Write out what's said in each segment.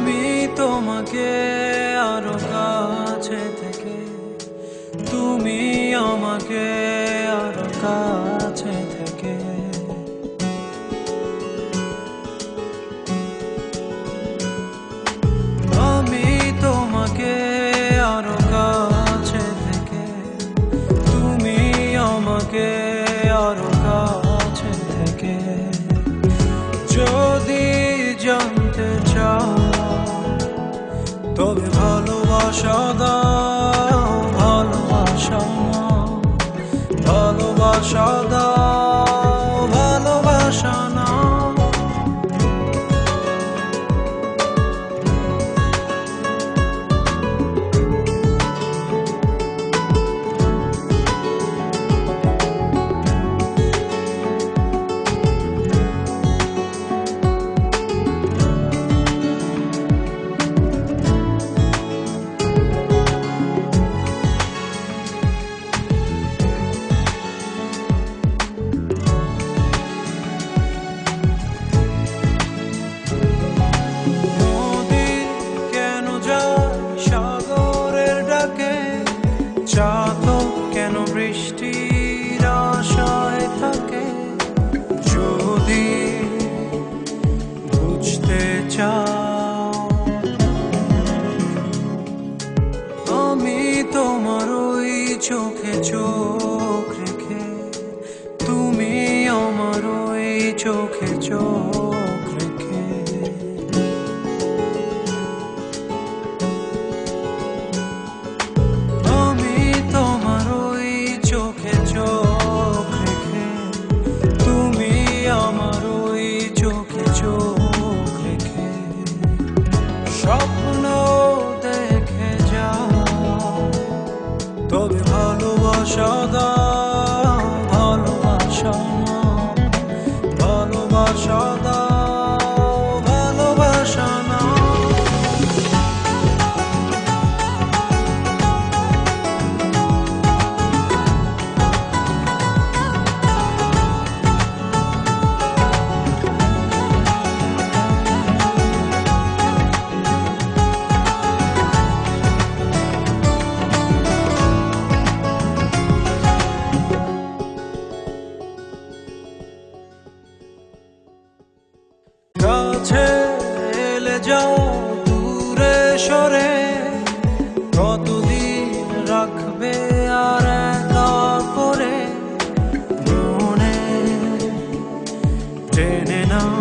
আমি তোমাকে আরো কাছে থেকে, তুমি আমাকে আরো কাছে থেকে। আমি তোমাকে আরো কাছে থেকে, তুমি আমাকে আরো কাছে থেকে। যদি জানতে চাও তবে ভালোবাসা দাও, ভালোবাসা নাও, ভালোবাসা দাও, ভালোবাসা নাও। চাতক কেন বৃষ্টির আশায় থাকে? যদি বুঝতে চাও, আমি তোমার ওই চোখে চোখ রেখে, তুমি আমার ওই চোখে চোখ রেখে। স্বপ্ন দেখে যাও, তবে ভালোবাসা দাও, ভালোবাসা নাও, ভালোবাসা দাও, ভালোবাসা নাও। কাছে এলে যাও, দূরে সরে কতদিন রাখবে আর একা করে? মনে টেনে নাও,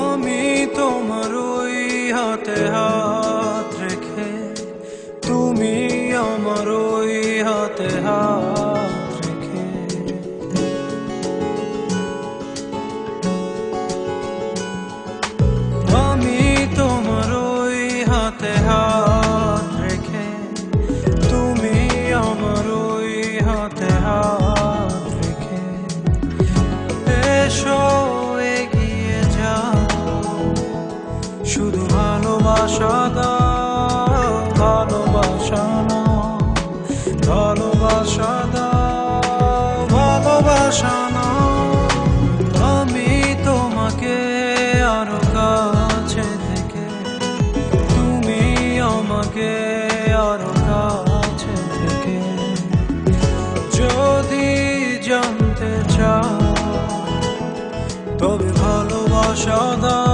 আমি তোমার ওই হাতে হাত রেখে, তুমি আমার ওই হাতে হাত রেখে। আমি তোমার ওই হাতে হাত রেখে, তুমি আমার ওই হাতে হাত রেখে। এসো এগিয়ে যাও, শুধু ভালোবাসা দাও, ভালোবাসা নাও, ভালোবাসা দাও, ভালোবাসা নাও। আমি তোমাকে আরো কাছে থেকে, তুমি আমাকে আরো কাছে থেকে। যদি জানতে চাও তবে ভালোবাসা দাও,